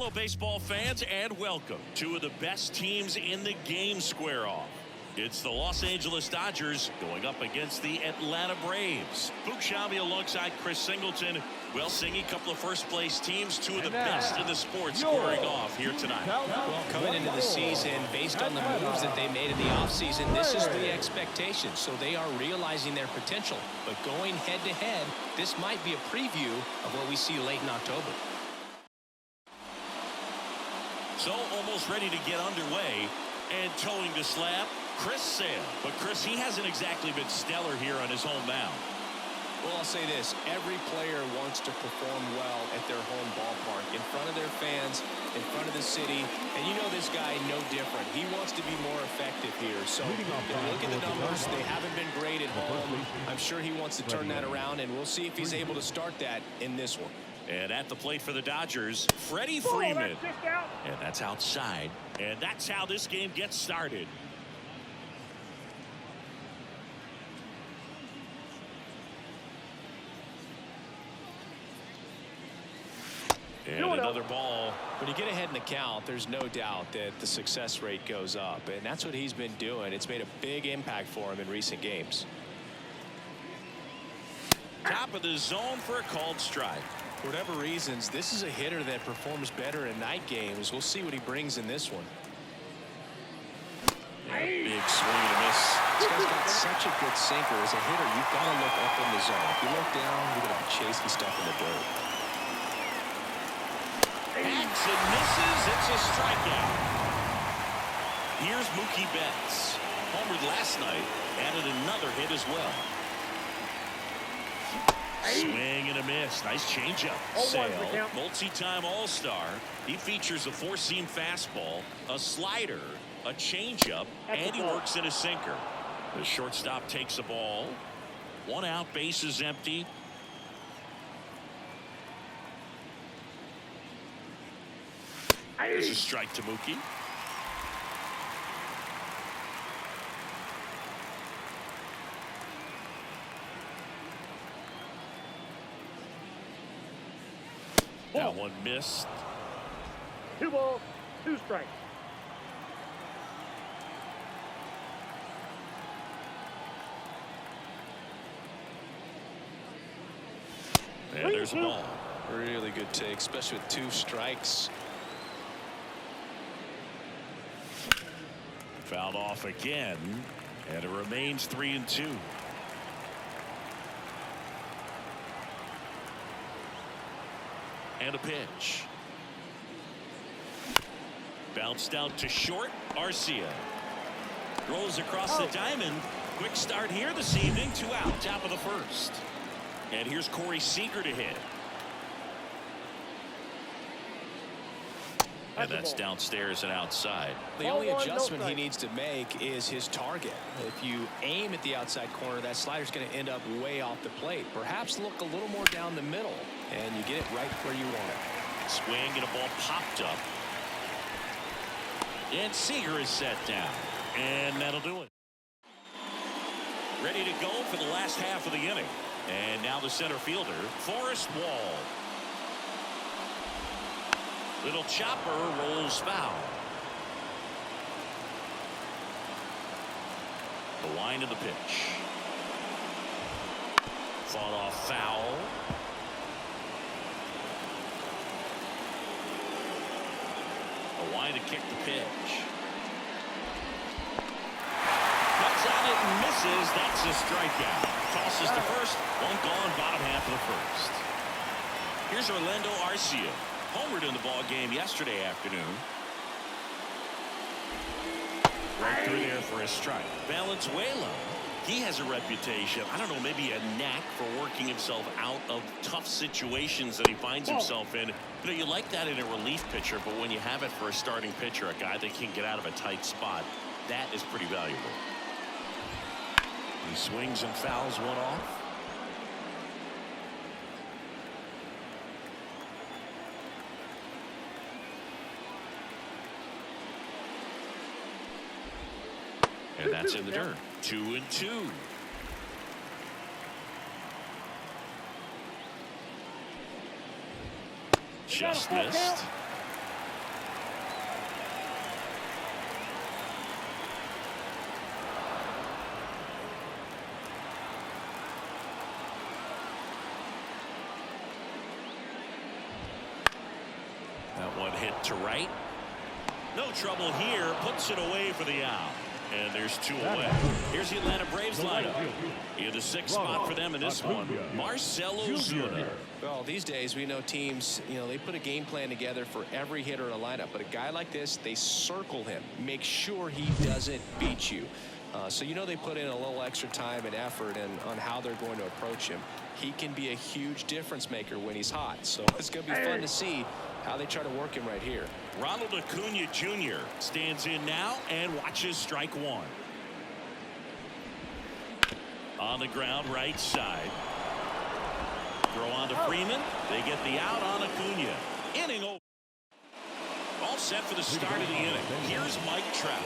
Hello, baseball fans, and welcome. Two of the best teams in the game square off. It's the Los Angeles Dodgers going up against the Atlanta Braves. Boog Sciambi alongside Chris Singleton. Well, singing a couple of first-place teams, two of the best in the sport scoring off here tonight. Well, coming into the season, based on the moves that they made in the offseason, this is the expectation. So they are realizing their potential. But going head-to-head, this might be a preview of what we see late in October. So almost ready to get underway, and towing the slab, Chris Sale. But Chris, he hasn't exactly been stellar here on his home mound. Well, I'll say this. Every player wants to perform well at their home ballpark, in front of their fans, in front of the city. And you know this guy no different. He wants to be more effective here. So look at the numbers. They haven't been great at home. I'm sure he wants to turn that around, and we'll see if he's able to start that in this one. And at the plate for the Dodgers, Freddie Freeman. And that's outside. And that's how this game gets started. And another ball. When you get ahead in the count, there's no doubt that the success rate goes up. And that's what he's been doing. It's made a big impact for him in recent games. Top of the zone for a called strike. For whatever reasons, this is a hitter that performs better in night games. We'll see what he brings in this one. Big swing and a miss. This guy's got such a good sinker. As a hitter, you've got to look up in the zone. If you look down, you're going to be chasing stuff in the dirt. Hacks and misses. It's a strikeout. Here's Mookie Betts. Homered last night. Added another hit as well. Swing and a miss. Nice changeup. Sale, multi-time All-Star. He features a four-seam fastball, a slider, a changeup, and he works in a sinker. The shortstop takes a ball. One out, bases empty. There's a strike to Mookie. That one missed. 2 balls, 2 strikes. And there's a ball. Really good take, especially with 2 strikes. Fouled off again, and it remains 3-2. And a pitch. Bounced out to short. Arcia rolls across the diamond. Quick start here this evening. 2 out, top of the first. And here's Corey Seager to hit. And that's downstairs and outside. The only adjustment he needs to make is his target. If you aim at the outside corner, that slider's going to end up way off the plate. Perhaps look a little more down the middle, and you get it right where you want it. Swing and a ball popped up. And Seager is set down. And that'll do it. Ready to go for the last half of the inning. And now the center fielder, Forrest Wall. Little chopper rolls foul. The line of the pitch. Fought off foul. A line to kick the pitch. Cuts on it and misses. That's a strikeout. Tosses to first. One gone, bottom half of the first. Here's Orlando Arcia. Homered in the ball game yesterday afternoon. Right through there for a strike. Valenzuela, he has a reputation, I don't know, maybe a knack for working himself out of tough situations that he finds himself in. You know, you like that in a relief pitcher, but when you have it for a starting pitcher, a guy that can get out of a tight spot, that is pretty valuable. He swings and fouls one off. And that's in the dirt. 2-2. Just missed. That one hit to right. No trouble here. Puts it away for the out. And there's 2 away. Here's the Atlanta Braves lineup. In the 6th spot for them in this one, Marcell Ozuna. Well, these days we know teams, they put a game plan together for every hitter in a lineup. But a guy like this, they circle him. Make sure he doesn't beat you. So they put in a little extra time and effort on how they're going to approach him. He can be a huge difference maker when he's hot. So it's going to be fun to see how they try to work him right here. Ronald Acuna Jr. stands in now and watches strike 1. On the ground, right side. Throw on to Freeman. They get the out on Acuna. Inning over. All set for the start of the inning. Here's Mike Trout.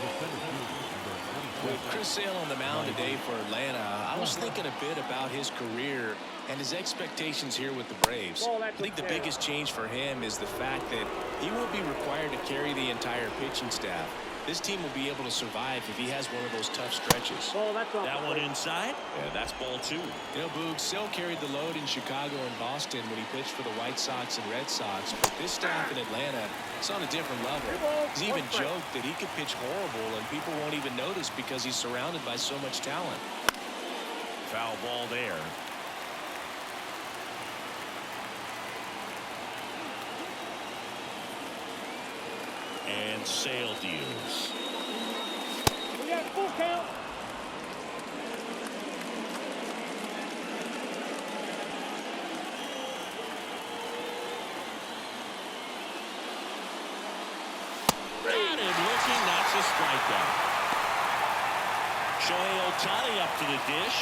With Chris Sale on the mound today for Atlanta, I was thinking a bit about his career and his expectations here with the Braves. I think the biggest change for him is the fact that he will be required to carry the entire pitching staff. This team will be able to survive if he has one of those tough stretches. That one inside, and that's ball 2. Boog, Sale carried the load in Chicago and Boston when he pitched for the White Sox and Red Sox. But this staff in Atlanta, it's on a different level. He's even joked that he could pitch horrible and people won't even notice because he's surrounded by so much talent. Foul ball there. And Sale deals. We got full count. Got him looking. That's a strikeout. Shohei Ohtani up to the dish.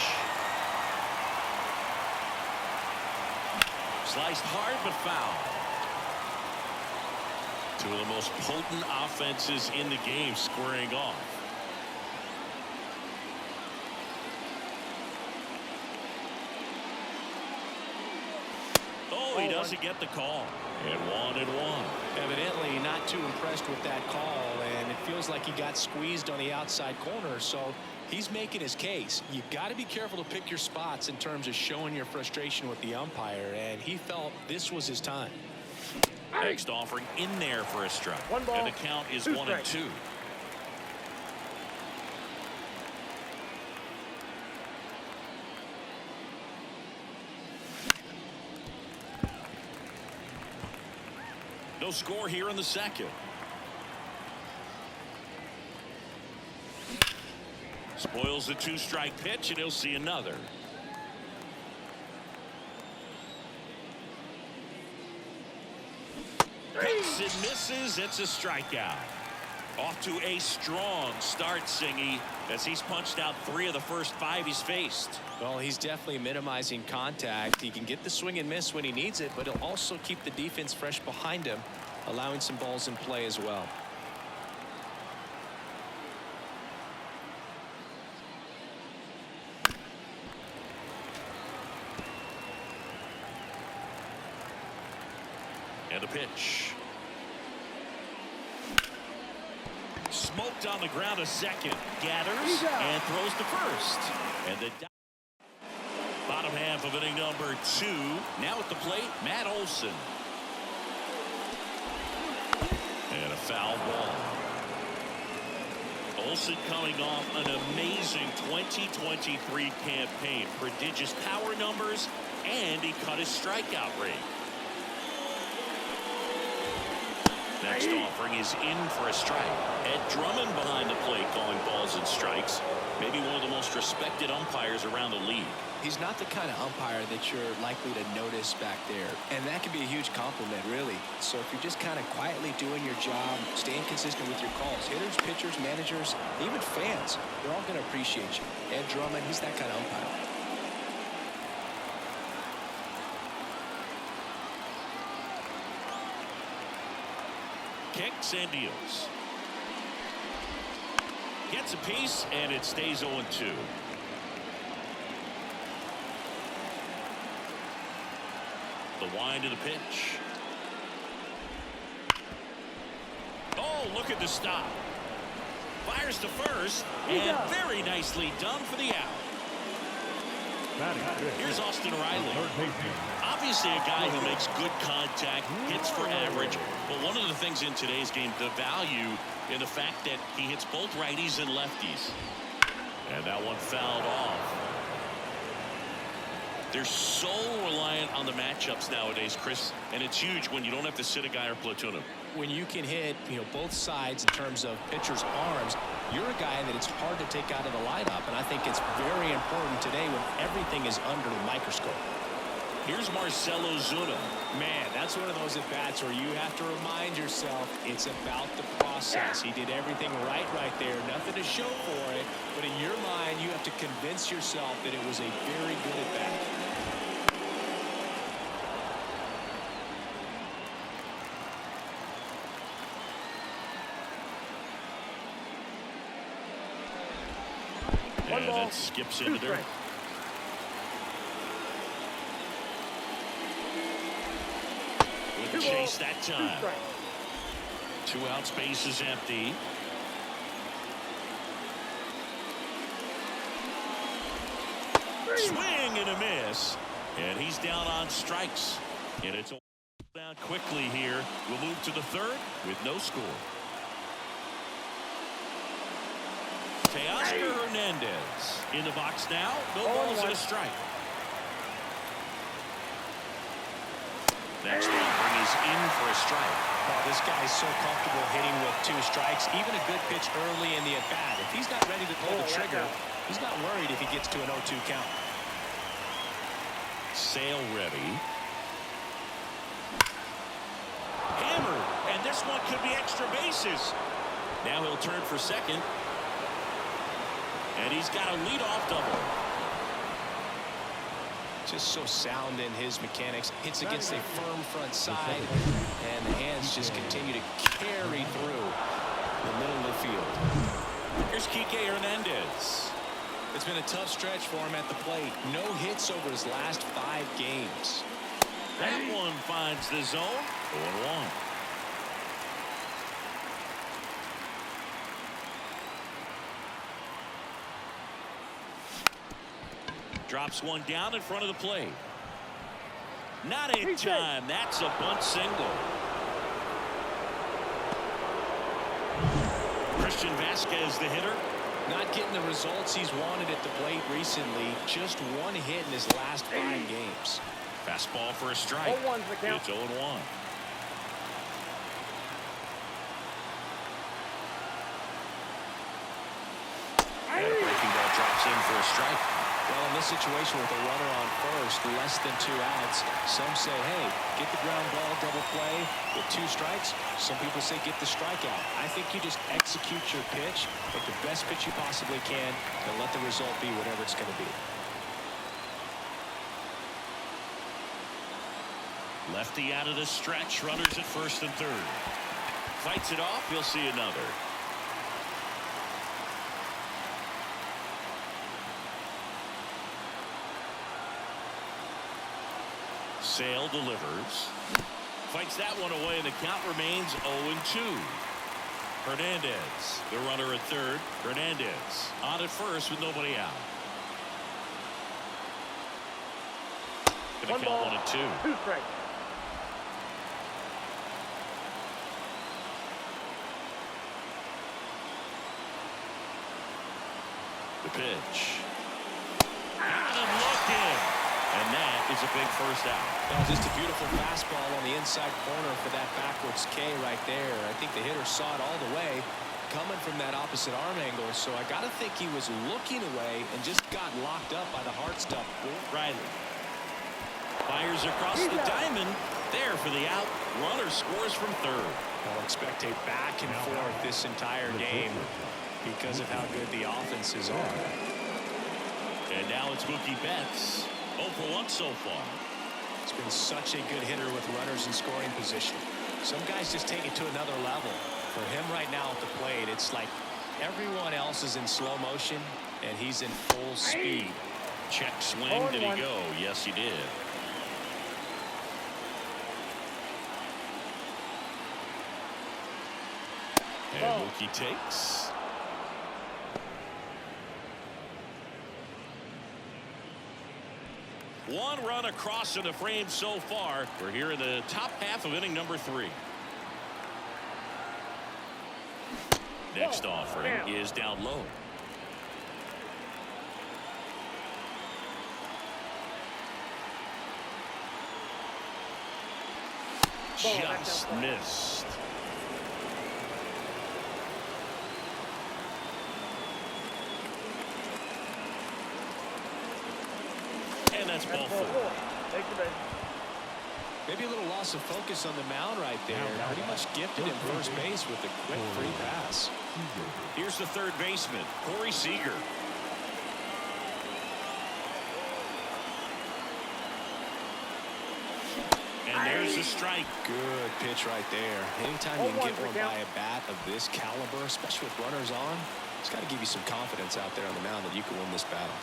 Sliced hard but foul. 2 of the most potent offenses in the game squaring off. Oh, he doesn't get the call. And 1-1. Evidently not too impressed with that call, and it feels like he got squeezed on the outside corner, so he's making his case. You've got to be careful to pick your spots in terms of showing your frustration with the umpire, and he felt this was his time. Next offering in there for a strike. 1 ball, and the count is 2 1-2. strikes. No score here in the 2nd. Spoils the 2-strike pitch, and he'll see another. Hits and misses. It's a strikeout. Off to a strong start, Singy, as he's punched out 3 of the first 5 he's faced. Well, he's definitely minimizing contact. He can get the swing and miss when he needs it, but he'll also keep the defense fresh behind him, allowing some balls in play as well. And a pitch. Smoked on the ground a second. Gathers and throws to first. And the bottom half of inning number 2. Now at the plate, Matt Olson. And a foul ball. Olson coming off an amazing 2023 campaign. Prodigious power numbers, and he cut his strikeout rate. Next offering is in for a strike. Ed Drummond behind the plate calling balls and strikes. Maybe one of the most respected umpires around the league. He's not the kind of umpire that you're likely to notice back there. And that can be a huge compliment, really. So if you're just kind of quietly doing your job, staying consistent with your calls, hitters, pitchers, managers, even fans, they're all going to appreciate you. Ed Drummond, he's that kind of umpire. Kicks and deals. Gets a piece, and it stays 0-2. The wind of the pitch. Oh, look at the stop. Fires to first, and very nicely done for the out. Here's Austin Riley. Obviously a guy who makes good contact, hits for average. But one of the things in today's game, the value in the fact that he hits both righties and lefties. And that one fouled off. They're so reliant on the matchups nowadays, Chris, and it's huge when you don't have to sit a guy or platoon him. When you can hit, both sides in terms of pitchers' arms, you're a guy that it's hard to take out of the lineup, and I think it's very important today when everything is under the microscope. Here's Marcell Ozuna. Man, that's one of those at-bats where you have to remind yourself it's about the process. He did everything right there. Nothing to show for it, but in your mind, you have to convince yourself that it was a very good at-bat. And that skips into there. Wouldn't chase that time. 2 outs, base is empty. Swing and a miss. And he's down on strikes. And it's down quickly here. We'll move to the third with no score. Teoscar Hernandez in the box now. No balls and a strike. Next one brings in for a strike. Oh, this guy's so comfortable hitting with 2 strikes. Even a good pitch early in the at-bat. If he's not ready to pull the trigger, he's not worried if he gets to an 0-2 count. Sale ready. Hammered. And this one could be extra bases. Now he'll turn for second. And he's got a leadoff double. Just so sound in his mechanics. Hits against a firm front side. And the hands just continue to carry through the middle of the field. Here's Kike Hernandez. It's been a tough stretch for him at the plate. No hits over his last 5 games. That one finds the zone. 0-1. Drops one down in front of the plate. Not in time. That's a bunt single. Christian Vasquez, the hitter. Not getting the results he's wanted at the plate recently. Just 1 hit in his last 5 games. Fastball for a strike. It's 0-1. And a breaking ball drops in for a strike. Well, in this situation with a runner on first, less than 2 outs, some say, hey, get the ground ball, double play with 2 strikes. Some people say get the strikeout. I think you just execute your pitch, make the best pitch you possibly can, and let the result be whatever it's going to be. Lefty out of the stretch, runners at first and third. Fights it off, you'll see another. Sale delivers. Fights that one away, and the count remains 0-2. Hernandez, the runner at third. Hernandez on at first with nobody out. Gonna count 1-2. 2 strikes. The pitch. Got him looking. And that is a big first out. Well, just a beautiful fastball on the inside corner for that backwards K right there. I think the hitter saw it all the way coming from that opposite arm angle. So I got to think he was looking away and just got locked up by the hard stuff. Riley fires across the diamond. There for the out. Runner scores from third. I'll expect a back and forth this entire game because of how good the offenses are. And now it's Mookie Betts. 0 for 1 so far. It's been such a good hitter with runners in scoring position. Some guys just take it to another level. For him right now at the plate, it's like everyone else is in slow motion and he's in full speed. Check swing. Did he go? Yes, he did. And Mookie takes. One run across in the frame so far. We're here in the top half of inning number 3. Next offering is down low. Just missed. And that's ball 4. Maybe a little loss of focus on the mound right there. Pretty much gifted him first base with a quick free pass. Here's the third baseman, Corey Seager. And there's a strike. Good pitch right there. Anytime you can get one by a bat of this caliber, especially with runners on, it's got to give you some confidence out there on the mound that you can win this battle.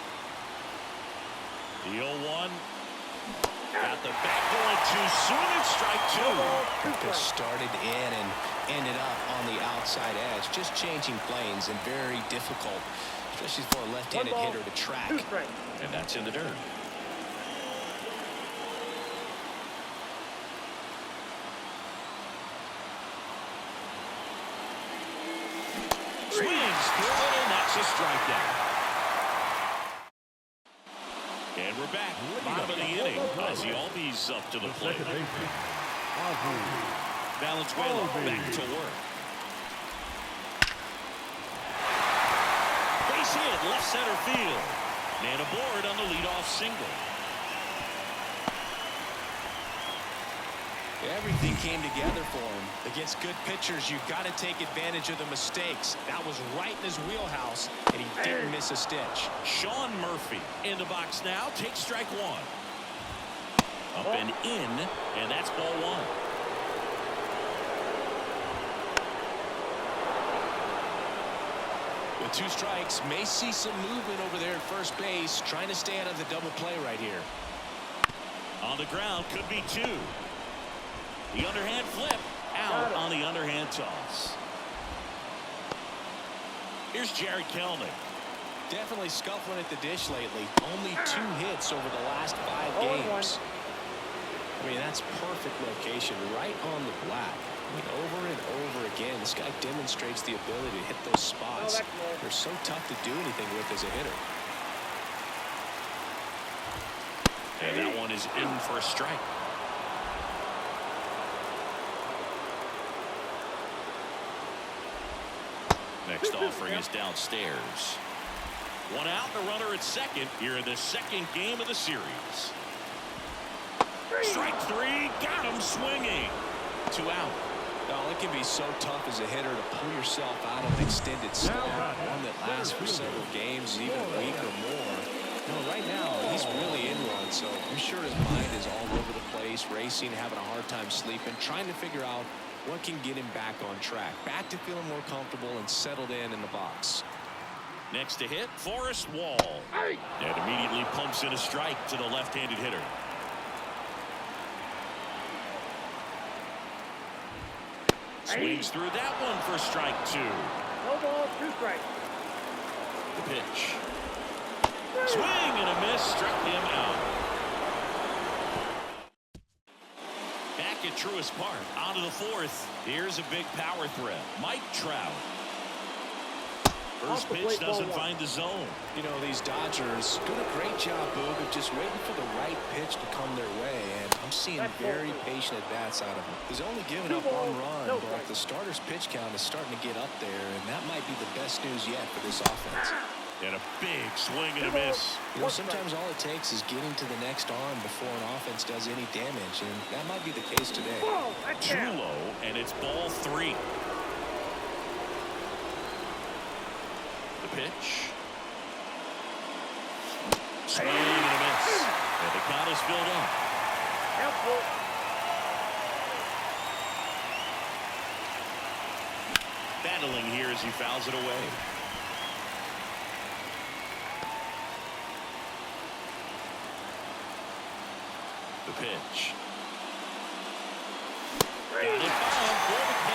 The 0-1. Got the bat going too soon, and strike 2. The pitch started in and ended up on the outside edge. Just changing planes and very difficult, especially for a left-handed hitter to track. And that's in the dirt. Swings through it, and that's a strikeout. And we're back. Bottom of the inning. Ozzie Albies up to the plate. Valenzuela back to work. Base hit, left center field. Man aboard on the leadoff single. Everything came together for him. Against good pitchers, you've got to take advantage of the mistakes. That was right in his wheelhouse, and he didn't miss a stitch. Sean Murphy in the box now. Takes strike 1. Up and in, and that's ball 1. With 2 strikes, may see some movement over there at first base, trying to stay out of the double play right here. On the ground, could be 2. The underhand flip, out on the underhand toss. Here's Jared Kelnick. Definitely scuffling at the dish lately. Only 2 hits over the last 5 games. I mean, that's perfect location, right on the black. I mean, over and over again, this guy demonstrates the ability to hit those spots. They're so tough to do anything with as a hitter. And that one is in for a strike. Next offering is downstairs. One out, the runner at second here in the second game of the series. Strike 3, got him swinging. 2 out. Well, it can be so tough as a hitter to pull yourself out of an extended slump, one that lasts for several games, even a week or more. You know, right now, he's really in one, so I'm sure his mind is all over the place, racing, having a hard time sleeping, trying to figure out what can get him back on track, back to feeling more comfortable and settled in the box. Next to hit, Forrest Wall. And immediately pumps in a strike to the left-handed hitter. Swings through that one for strike 2. No ball, 2 strikes. The pitch. Swing and a miss, struck him out. Back at Truist Park, on to the 4th. Here's a big power threat, Mike Trout. First pitch doesn't find the zone. You know, these Dodgers doing a great job, Boog, of just waiting for the right pitch to come their way, and I'm seeing very patient at-bats out of him. He's only given up 1 run, but the starter's pitch count is starting to get up there, and that might be the best news yet for this offense. And a big swing and a miss. You know, sometimes all it takes is getting to the next arm before an offense does any damage, and that might be the case today. Too low, and it's ball 3. The pitch. Swing and a miss. And the count is filled up. Battling here as he fouls it away. The pitch. Got it fouled for the K.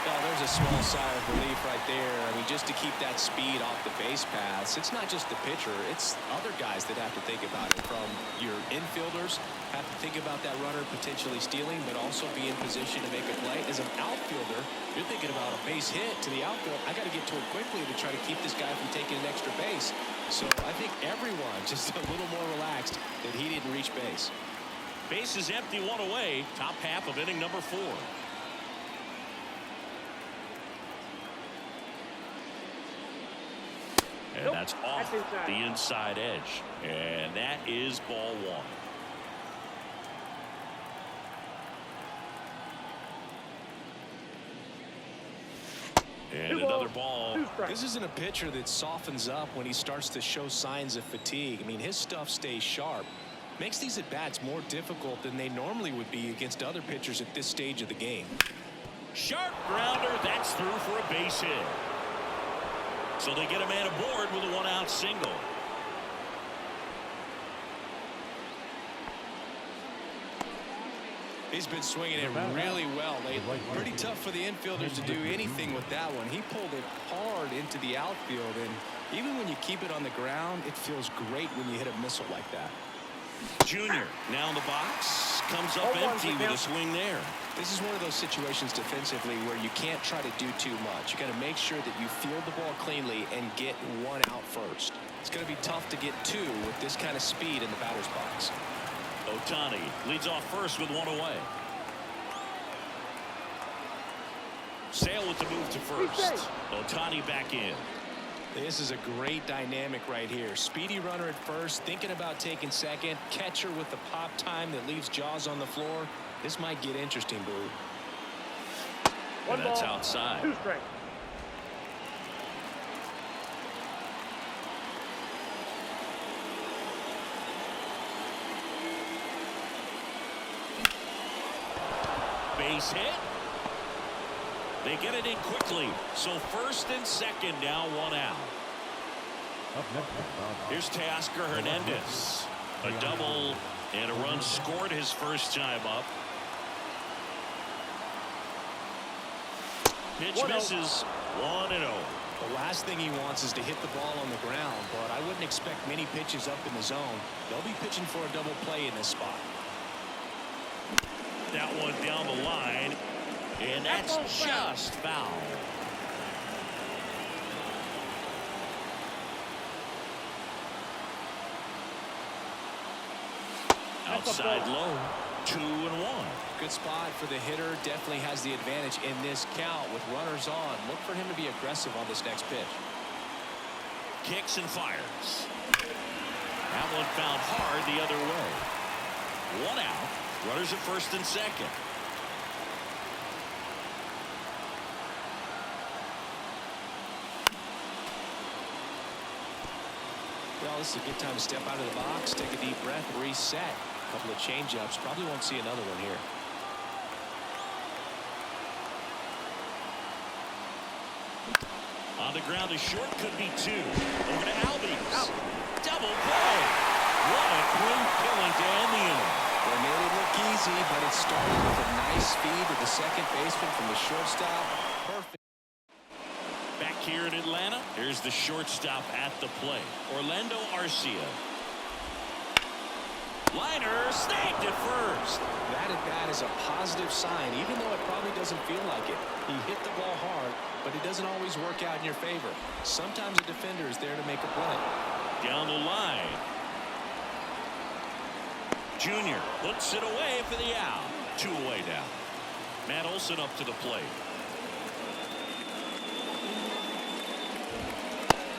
Well, there's a a small sigh of relief right there. I mean, just to keep that speed off the base paths. It's not just the pitcher. It's other guys that have to think about it. From your infielders, have to think about that runner potentially stealing, but also be in position to make a play. As an outfielder, you're thinking about a base hit to the outfield. I got to get to it quickly to try to keep this guy from taking an extra base. So I think everyone just a little more relaxed that he didn't reach base. Base is empty, one away. Top half of inning number 4. And that's off the inside edge. And that is ball 1. And another ball. This isn't a pitcher that softens up when he starts to show signs of fatigue. I mean, his stuff stays sharp. Makes these at-bats more difficult than they normally would be against other pitchers at this stage of the game. Sharp grounder. That's through for a base hit. So they get a man aboard with a 1-out single. He's been swinging it really well lately. Pretty tough for the infielders to do anything with that one. He pulled it hard into the outfield, and even when you keep it on the ground, it feels great when you hit a missile like that. Junior now in the box, comes up empty with a swing there. This is one of those situations defensively where you can't try to do too much. You got to make sure that you field the ball cleanly and get 1 out first. It's going to be tough to get 2 with this kind of speed in the batter's box. Ohtani leads off first with 1 away. Sale with the move to first. Ohtani back in. This is a great dynamic right here. Speedy runner at first, thinking about taking second. Catcher with the pop time that leaves Jaws on the floor. This might get interesting, Boo. And that's outside. 2 strikes. Base hit. They get it in quickly. So first and second now, 1 out. Here's Teoscar Hernandez. A double and a run scored his first time up. Pitch misses. 1-0. The last thing he wants is to hit the ball on the ground, but I wouldn't expect many pitches up in the zone. They'll be pitching for a double play in this spot. That one down the line, and that's just foul. Outside low, 2-1. Good spot for the hitter. Definitely has the advantage in this count with runners on. Look for him to be aggressive on this next pitch. Kicks and fires. That one found hard the other way. 1 out. Runners at first and second. Well, this is a good time to step out of the box, take a deep breath, reset. A couple of change-ups. Probably won't see another one here. On the ground, a short could be 2. Over to Albies. Double play. What a clean killing to end the inning. They made it look easy, but it started with a nice feed to the second baseman from the shortstop. Perfect. Back here in Atlanta, here's the shortstop at the plate, Orlando Arcia. Liner snagged at first. That at bat is a positive sign, even though it probably doesn't feel like it. He hit the ball hard, but it doesn't always work out in your favor. Sometimes a defender is there to make a play. Down the line. Junior puts it away for the out. 2 away now. Matt Olson up to the plate.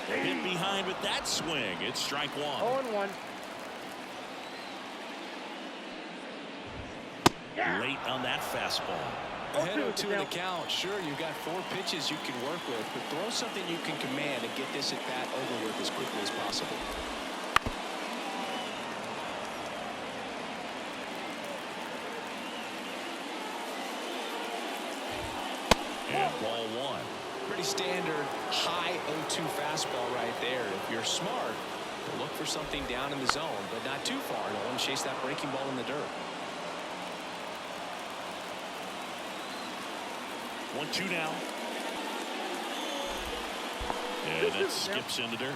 Hit behind with that swing. It's strike 1. 0-1. Late on that fastball. Ahead 0-2 in the count. Sure, you've got 4 pitches you can work with, but throw something you can command and get this at bat over with as quickly as possible. And ball 1. Pretty standard high 0-2 fastball right there. If you're smart, you'll look for something down in the zone, but not too far. Don't want to chase that breaking ball in the dirt. 1-2 now. And it skips into dirt.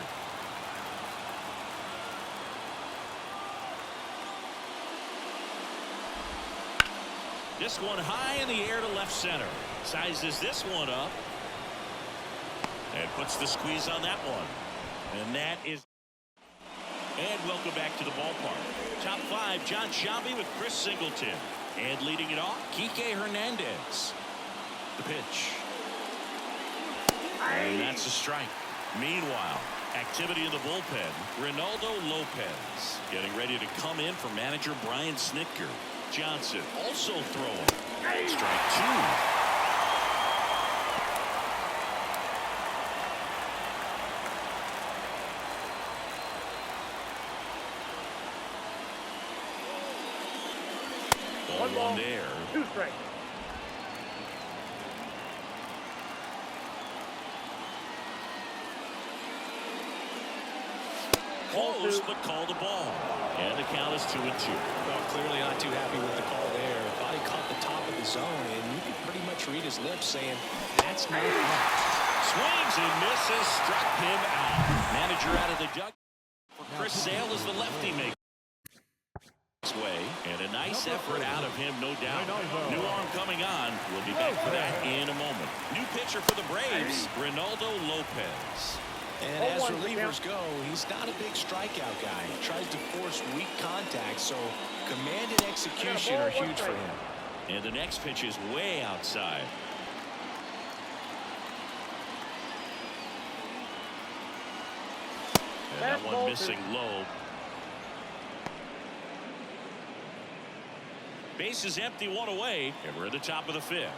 This one high in the air to left center. Sizes this one up. And puts the squeeze on that one. And that is... And welcome back to the ballpark. Top five, John Shelby with Chris Singleton. And leading it off, Kike Hernandez. The pitch. And that's a strike. Meanwhile, activity in the bullpen. Ronaldo Lopez getting ready to come in for manager Brian Snitker. Johnson also throwing. Strike two. One there. 2 strikes. Close, but called a ball. And the count is 2-2. Well, clearly not too happy with the call there. Thought he caught the top of the zone, and you could pretty much read his lips saying, that's not out. Swings and misses, struck him out. Manager out of the dugout for Chris Sale as the lefty makes way. And a nice effort out of him, no doubt. New arm coming on. We'll be back for that in a moment. New pitcher for the Braves, Ronaldo Lopez. And as relievers go, he's not a big strikeout guy. He tries to force weak contact, so command and execution are huge for him. And the next pitch is way outside. And that one missing low. Base is empty, one away, and we're at the top of the fifth.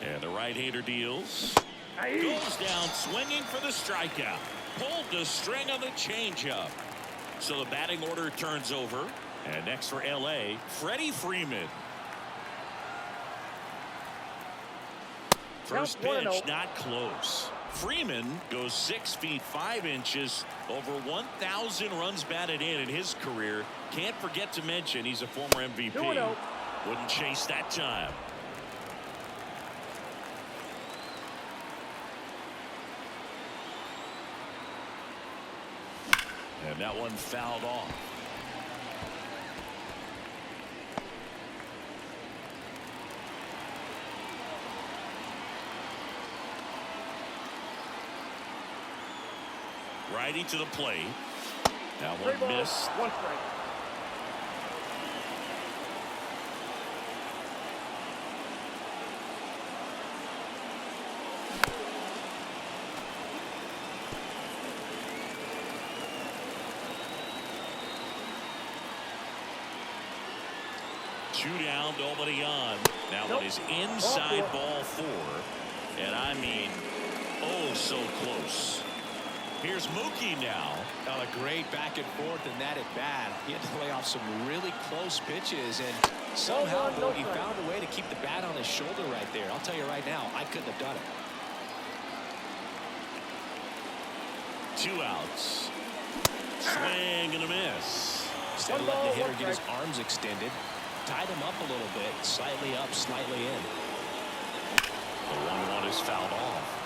And the right-hander deals. Goes down swinging for the strikeout. Pulled the string on the changeup. So the batting order turns over. And next for L.A., Freddie Freeman. First pitch, not close. Freeman goes 6 feet 5 inches, over 1,000 runs batted in his career. Can't forget to mention he's a former MVP. Wouldn't chase that time. And that one fouled off. Righty to the plate. That one missed. 1 strike. Two down, nobody on. That one is inside ball 4. And I mean, oh, so close. Here's Mookie now. Got a great back and forth in that at bat. He had to lay off some really close pitches, and somehow he found a way to keep the bat on his shoulder right there. I'll tell you right now, I couldn't have done it. 2 outs. Swing and a miss. Instead of letting the hitter get his arms extended, tied him up a little bit, slightly up, slightly in. The 1-1 is fouled off.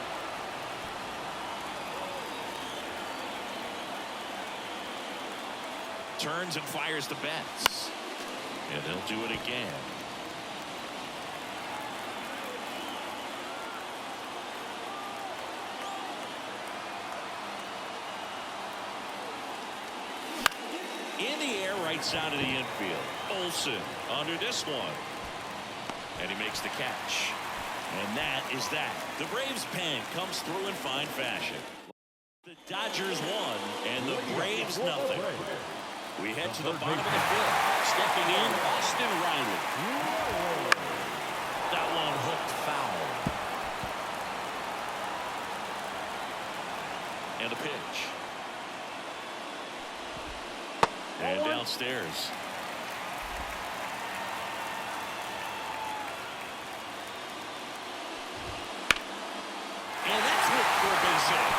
Turns and fires the bats. And they'll do it again. In the air, right side of the infield. Olsen under this one. And he makes the catch. And that is that. The Braves pen comes through in fine fashion. The Dodgers won, and the Braves nothing. We head to the bottom of the fifth. Stepping in, Austin Riley. That one hooked foul. And a pitch. And downstairs. And that's it for a base hit.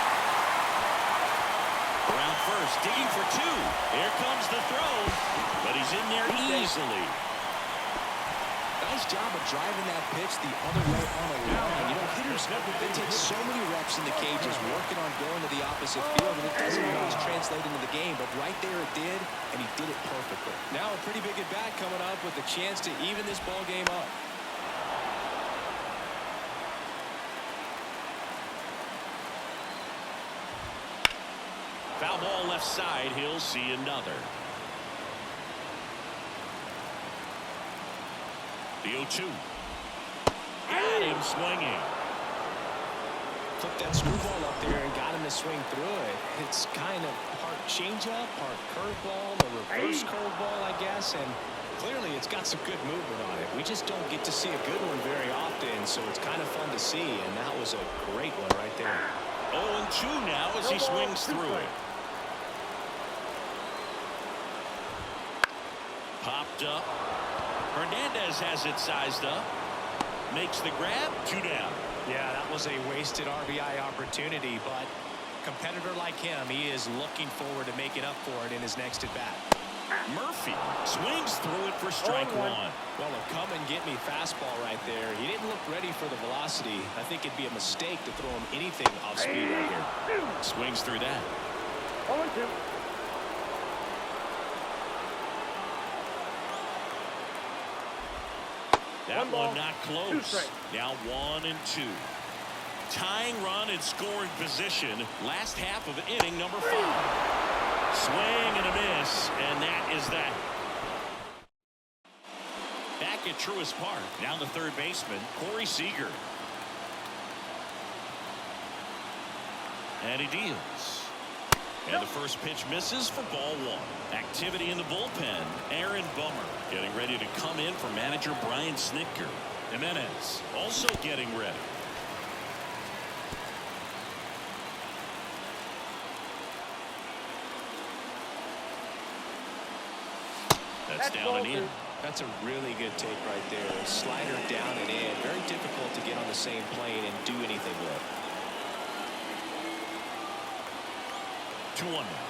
Around first. first, digging for two. Here comes the throw, but he's in there easily. Nice job of driving that pitch the other way on a line. You know, hitters, they take so many reps in the cages working on going to the opposite field, and it doesn't always translate into the game, but right there it did, and he did it perfectly. Now a pretty big at-bat coming up with a chance to even this ball game up. Foul ball left side. He'll see another. The 0-2. Got him swinging. Took that screwball up there and got him to swing through it. It's kind of part changeup, part curveball, a reverse curveball, I guess, and clearly it's got some good movement on it. We just don't get to see a good one very often, so it's kind of fun to see, and that was a great one right there. 0-2 now as he swings through it. Popped up. Hernandez has it sized up. Makes the grab. 2 down. Yeah, that was a wasted RBI opportunity, but a competitor like him, he is looking forward to making up for it in his next at-bat. Murphy swings through it for strike one. Well, a come-and-get-me fastball right there. He didn't look ready for the velocity. I think it'd be a mistake to throw him anything off speed right here. Swings through that. 0-2. That one not close. Now 1-2. Tying run in scoring position. Last half of inning number 5. Swing and a miss, and that is that. Back at Truist Park. Now the third baseman, Corey Seager. And he deals. And the first pitch misses for ball 1. Activity in the bullpen. Aaron Bummer getting ready to come in for manager Brian Snitker. Jimenez also getting ready. That's down and in. That's a really good take right there. Slider down and in. Very difficult to get on the same plane and do anything with. 2-1 now.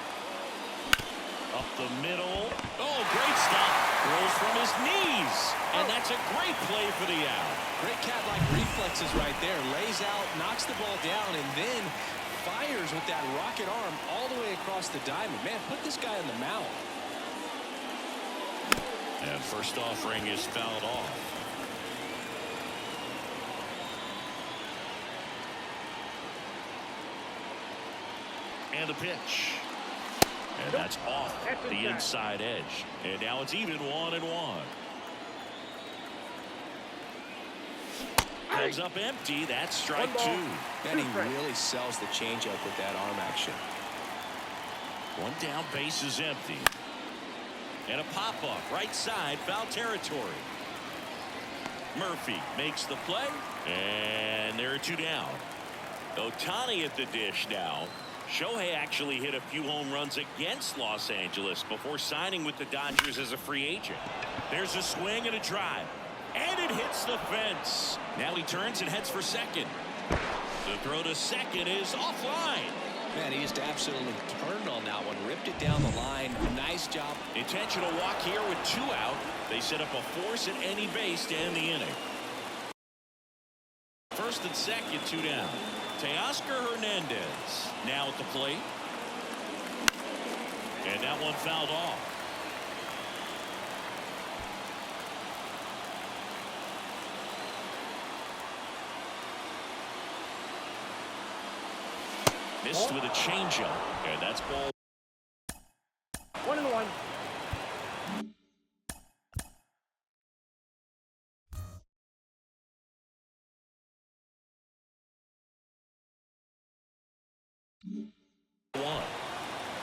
Up the middle. Oh, great stop. Throws from his knees. And that's a great play for the out. Great cat-like reflexes right there. Lays out, knocks the ball down, and then fires with that rocket arm all the way across the diamond. Man, put this guy in the mount. And first offering is fouled off. And the pitch. And that's off the inside edge. And now it's even 1-1. Comes up empty. That's strike 2. And he really sells the changeup with that arm action. One down, base is empty. And a pop-up right side, foul territory. Murphy makes the play. And there are 2 down. Ohtani at the dish now. Shohei actually hit a few home runs against Los Angeles before signing with the Dodgers as a free agent. There's a swing and a drive. And it hits the fence. Now he turns and heads for second. The throw to second is offline. Man, he just absolutely turned on that one. Ripped it down the line. Nice job. Intentional walk here with 2 out. They set up a force at any base to end the inning. First and second, 2 down. Teoscar Hernandez now at the plate. And that one fouled off. Missed with a changeup, and that's ball. 1-1.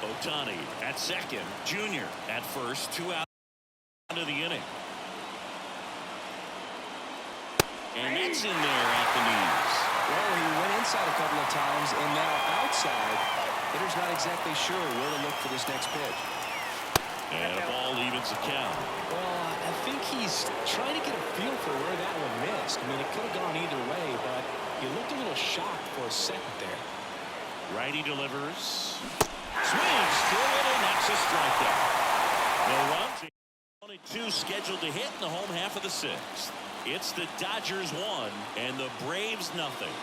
Ohtani at second, Junior at first, 2 out into the inning. And that's in there at the knees. Well, he went inside a couple of times, and now outside. Hitter's not exactly sure where to look for this next pitch. And a ball evens the count. Well, I think he's trying to get a feel for where that one missed. I mean, it could have gone either way, but he looked a little shocked for a second there. Righty delivers. Swing, still in, and that's a strikeout. No runs. 1-2 scheduled to hit in the home half of the sixth. It's the Dodgers 1 and the Braves nothing.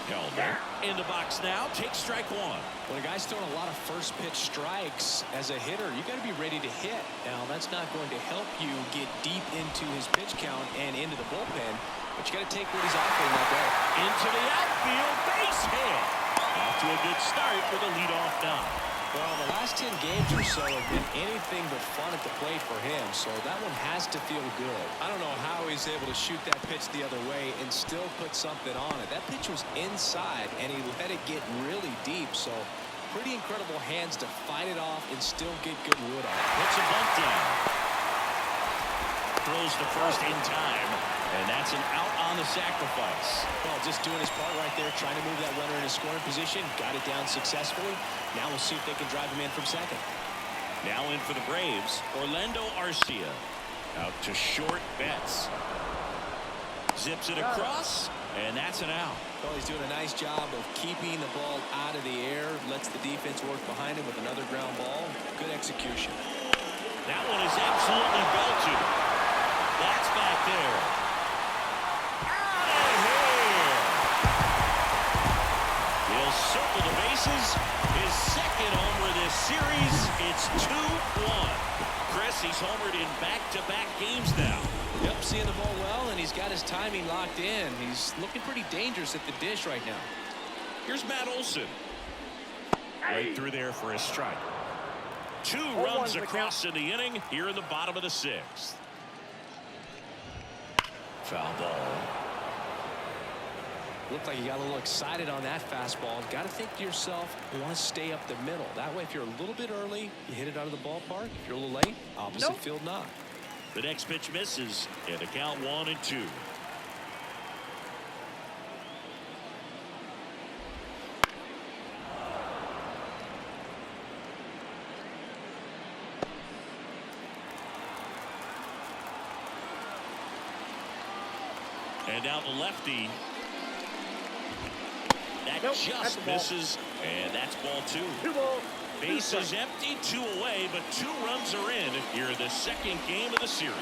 Helder in the box now. Takes strike one. When a guy's throwing a lot of first pitch strikes as a hitter, you got to be ready to hit. Now, that's not going to help you get deep into his pitch count and into the bullpen, but you got to take what he's offering that day. Into the outfield, base hit. Off to a good start with a leadoff knock. Well, the last 10 games or so have been anything but fun at the plate for him, so that one has to feel good. I don't know how he's able to shoot that pitch the other way and still put something on it. That pitch was inside, and he let it get really deep, so pretty incredible hands to fight it off and still get good wood on it. Puts a bunt down. Throws to first in time, and that's an out on the sacrifice. Well, just doing his part right there, trying to move that runner in a scoring position. Got it down successfully. Now we'll see if they can drive him in from second. Now in for the Braves, Orlando Arcia. Out to short Betts. Zips it across, and that's an out. Well, he's doing a nice job of keeping the ball out of the air. Lets the defense work behind him with another ground ball. Good execution. That one is absolutely belted. That's back there. Out of here. He'll circle the bases. His second homer this series. It's 2-1. Chris, he's homered in back-to-back games now. Yep, seeing the ball well, and he's got his timing locked in. He's looking pretty dangerous at the dish right now. Here's Matt Olson. Right through there for a strike. 2 runs across in the inning here in the bottom of the sixth. Foul ball. Looked like you got a little excited on that fastball. Got to think to yourself, you want to stay up the middle. That way, if you're a little bit early, you hit it out of the ballpark. If you're a little late, opposite field knock. The next pitch misses, and a count 1-2. And now the lefty. That just misses, and that's ball 2. 2 balls. Base is empty, 2 away, but 2 runs are in here in the second game of the series.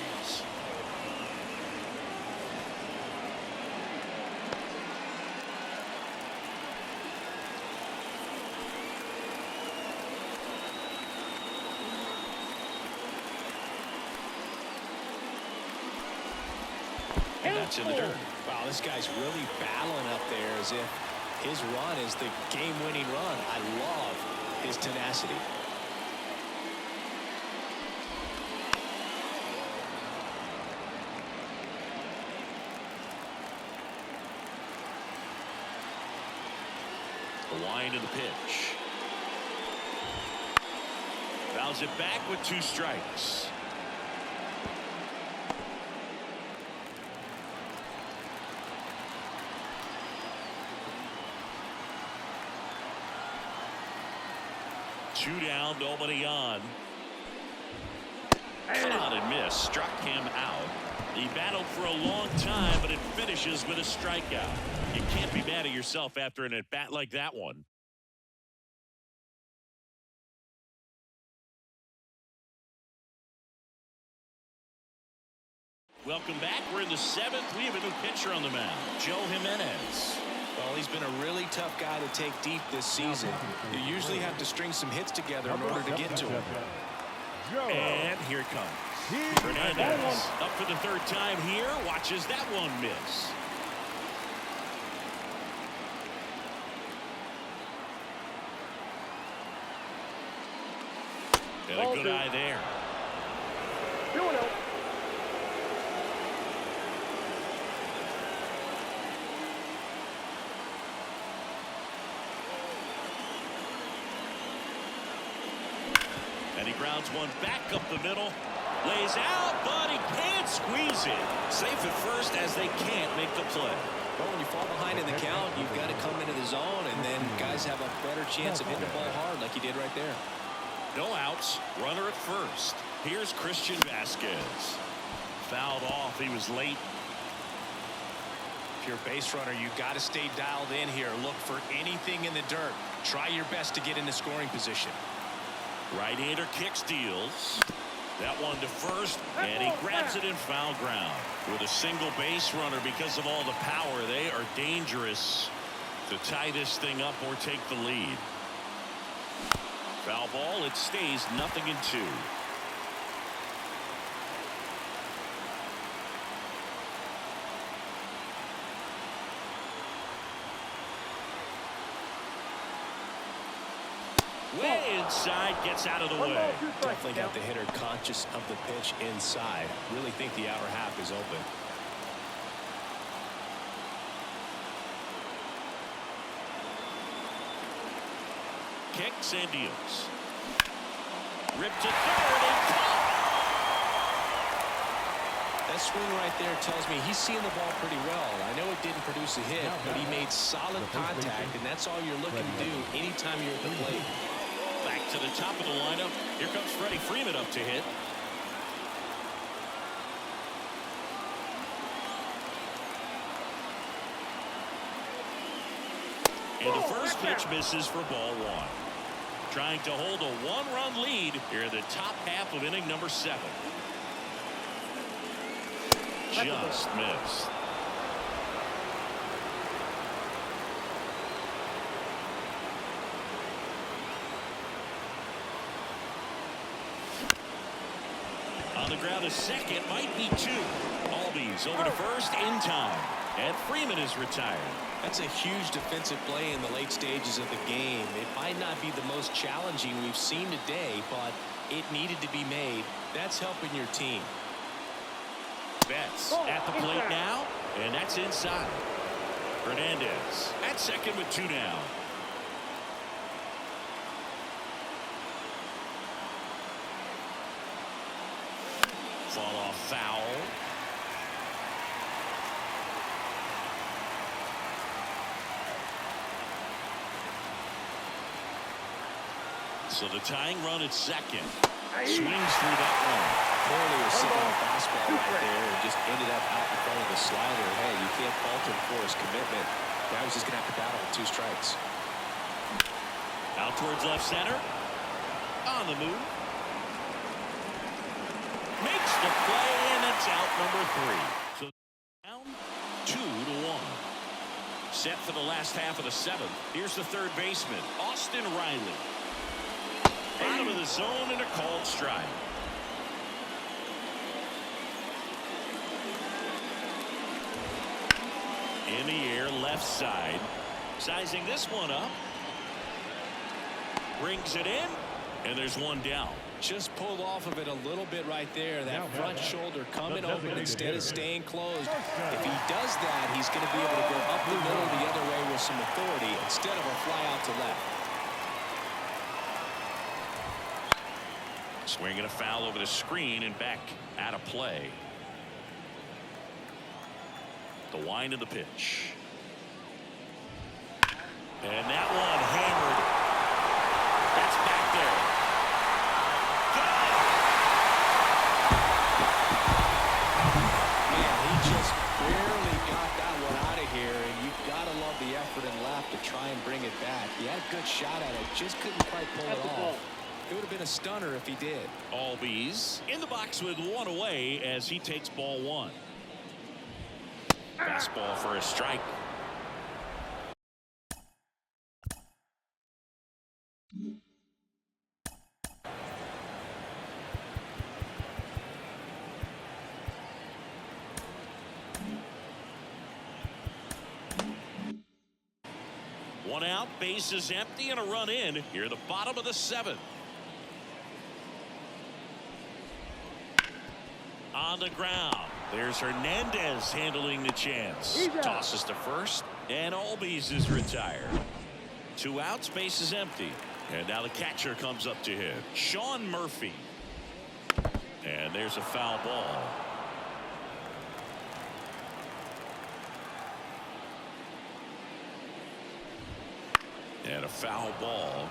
And that's in the dirt. Wow, this guy's really battling up there as if his run is the game-winning run. I love his tenacity. The wind of the pitch. Fouls it back with 2 strikes. Two down, nobody on. Cut out and miss. Struck him out. He battled for a long time, but it finishes with a strikeout. You can't be mad at yourself after an at-bat like that one. Welcome back. We're in the 7th. We have a new pitcher on the mound, Joe Jimenez. Well, he's been a really tough guy to take deep this season. You usually have to string some hits together in order to get to him. And here it comes. Hernandez up for the 3rd time here. Watches that one miss. And a good eye there. 2-0. And he grounds one back up the middle. Lays out, but he can't squeeze it. Safe at first as they can't make the play. Well, when you fall behind in the count, you've got to come into the zone, and then guys have a better chance of hitting the ball hard like you did right there. No outs. Runner at first. Here's Christian Vasquez. Fouled off. He was late. If you're a base runner, you got to stay dialed in here. Look for anything in the dirt. Try your best to get into scoring position. Right-hander kick steals. That one to first, and he grabs it in foul ground. With a single base runner, because of all the power, they are dangerous to tie this thing up or take the lead. Foul ball, it stays 0-2. Way inside, gets out of the way. Definitely got the hitter conscious of the pitch inside. Really think the outer half is open. Kicks and deals. Ripped to third and caught. That swing right there tells me he's seeing the ball pretty well. I know it didn't produce a hit, but he made solid contact, and that's all you're looking to do anytime you're at the plate. Back to the top of the lineup. Here comes Freddie Freeman up to hit. And the first pitch misses for ball one. Trying to hold a one-run lead here in the top half of inning number 7. Just missed. On the ground, a second, might be 2. Albies over to first in time. And Freeman is retired. That's a huge defensive play in the late stages of the game. It might not be the most challenging we've seen today, but it needed to be made. That's helping your team. Betts at the plate now, and that's inside. Hernandez at second with 2 down. Fall off foul. So the tying run at second. Swings through that one. Clearly was sitting on a fastball right there and just ended up out in front of the slider. Hey, you can't fault him for his commitment. Now he's just going to have to battle with 2 strikes. Out towards left center. On the move. Makes the play, and that's out number 3. So down 2-1. Set for the last half of the 7th. Here's the third baseman, Austin Riley. Bottom of the zone and a called strike. In the air, left side. Sizing this one up. Brings it in, and there's one down. Just pulled off of it a little bit right there. That front shoulder coming open instead of staying closed. If he does that, he's going to be able to go up the middle the other way with some authority instead of a fly out to left. Swinging a foul over the screen and back out of play. The wind of the pitch. And that one hammered. That's back there. Man, he just barely got that one out of here, and you've got to love the effort and left to try and bring it back. He had a good shot at it, just couldn't quite pull it off. It would have been a stunner if he did. Albies in the box with 1 away as he takes ball 1. Fastball for a strike. One out, bases empty, and a run in here at the bottom of the 7th. On the ground. There's Hernandez handling the chance. Tosses to first, and Albies is retired. 2 outs, base is empty. And now the catcher comes up to hit. Sean Murphy. And there's a foul ball. And a foul ball.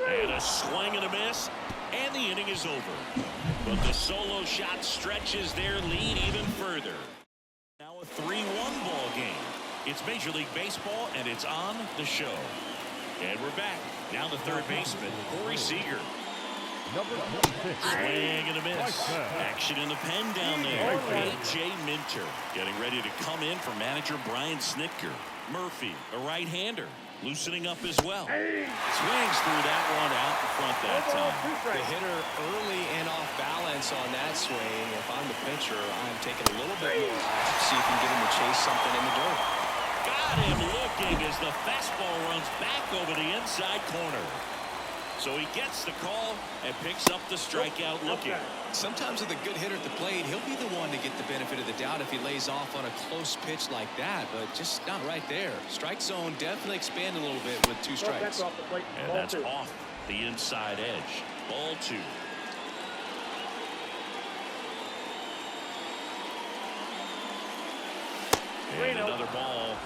And a swing and a miss, and the inning is over. But the solo shot stretches their lead even further. Now a 3-1 ball game. It's Major League Baseball, and it's on the show. And we're back. Now the third baseman, Corey Seager. Number 26. Swing and a miss. Action in the pen down there. A.J. Minter getting ready to come in for manager Brian Snitker. Murphy, a right-hander, loosening up as well. Swings through that one out in front that time. The hitter early and off balance on that swing. If I'm the pitcher, I'm taking a little bit more off. See if we can get him to chase something in the dirt. Got him looking as the fastball runs back over the inside corner. So he gets the call and picks up the strikeout looking. Sometimes with a good hitter at the plate, he'll be the one to get the benefit of the doubt if he lays off on a close pitch like that, but just not right there. Strike zone definitely expand a little bit with 2 strikes. And that's off the inside edge. Ball 2. And another ball.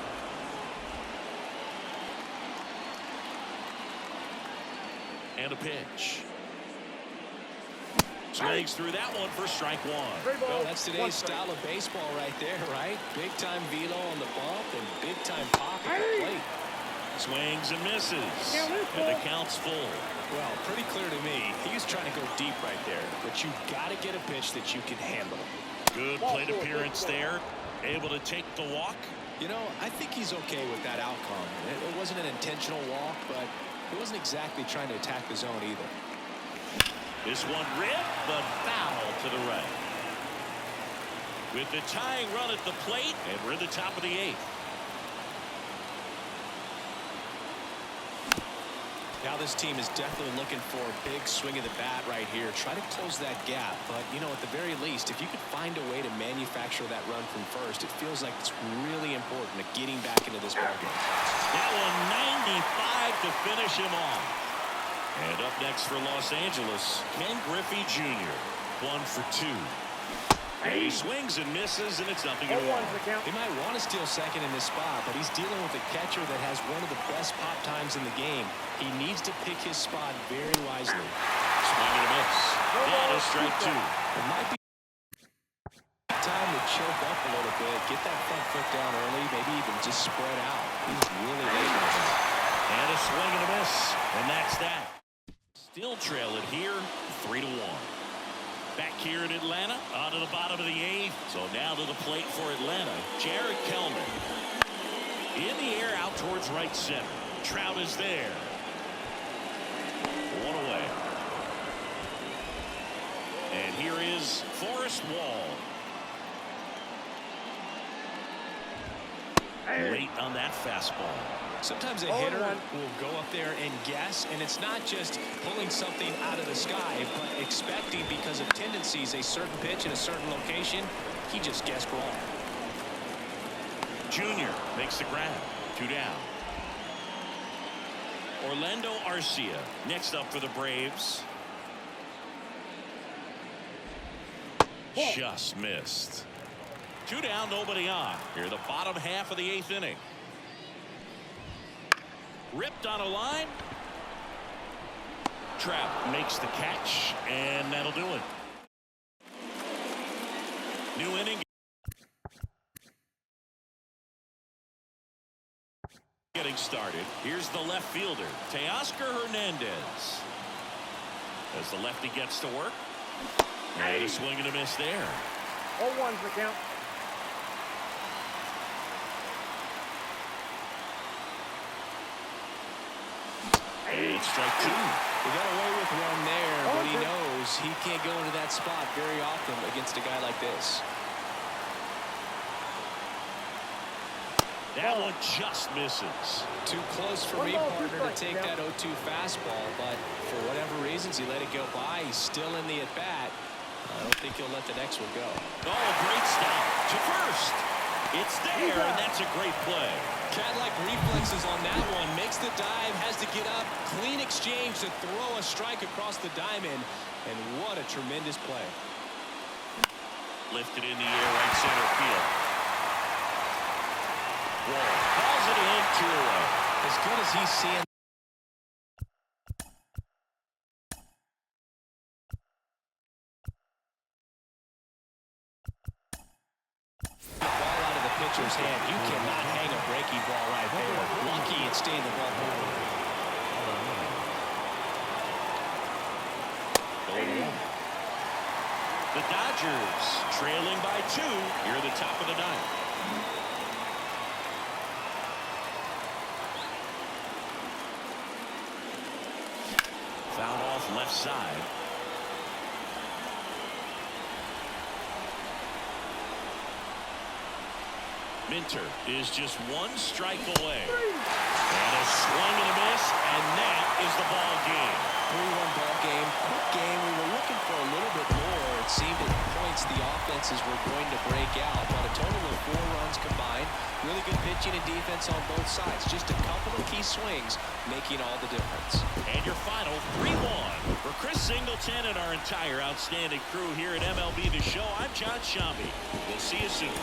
And a pitch. Swings through that one for strike 1. Well, that's today's style of baseball right there, right? Big-time velo on the bump and big-time pop at the plate. Swings and misses. And the count's full. Well, pretty clear to me. He was trying to go deep right there, but you got to get a pitch that you can handle. Good plate appearance there. Able to take the walk. You know, I think he's okay with that outcome. It wasn't an intentional walk, but he wasn't exactly trying to attack the zone either. This one ripped, but foul to the right. With the tying run at the plate, and we're at the top of the 8th. Now this team is definitely looking for a big swing of the bat right here. Try to close that gap, but you know, at the very least, if you could find a way to manufacture that run from first, it feels like it's really important to getting back into this ballgame. That one 95 to finish him off. And up next for Los Angeles, Ken Griffey Jr. 1 for 2. And he swings and misses, and it's 0-1. He might want to steal second in this spot, but he's dealing with a catcher that has one of the best pop times in the game. He needs to pick his spot very wisely. Swing and a miss. That is strike 2. It might be time to choke up a little bit, get that front foot down early, maybe even just spread out. He's really late right now. And a swing and a miss, and that's that. Still trail it here, 3-1. Back here in Atlanta, on to the bottom of the 8th. So now to the plate for Atlanta, Jared Kellman. In the air out towards right center. Trout is there. 1 away. And here is Forrest Wall. Late on that fastball. Sometimes a hitter will go up there and guess, and it's not just pulling something out of the sky, but expecting because of tendencies a certain pitch in a certain location. He just guessed wrong. Junior makes the grab. 2 down. Orlando Arcia next up for the Braves. Just missed. 2 down, nobody on. Here, the bottom half of the 8th inning. Ripped on a line. Trout makes the catch, and that'll do it. New inning. Getting started. Here's the left fielder, Teoscar Hernandez. As the lefty gets to work. And a swing and a miss there. 0-1's the count. It's strike 2. He got away with one there, but he knows he can't go into that spot very often against a guy like this. That one just misses. Too close for me, partner, to take that 0-2 fastball, but for whatever reasons, he let it go by. He's still in the at-bat. I don't think he'll let the next one go. Oh, great stop to first. It's there, and that's a great play. Cat-like reflexes on that one. Makes the dive, has to get up. Clean exchange to throw a strike across the diamond. And what a tremendous play. Lifted in the air, right center field. Wall calls it in, 2 away. As good as he's seeing pitcher's hand. You cannot hang a breaking ball right there. Lucky it stayed in the ballpark. The Dodgers trailing by 2 here at the top of the ninth. Fouled off left side. Minter is just 1 strike away. And a swing and a miss, and that is the ball game. 3-1 ball game. Quick game. We were looking for a little bit more. It seemed at points the offenses were going to break out, but a total of 4 runs combined. Really good pitching and defense on both sides. Just a couple of key swings making all the difference. And your final 3-1. For Chris Singleton and our entire outstanding crew here at MLB The Show, I'm John Shambi. We'll see you soon.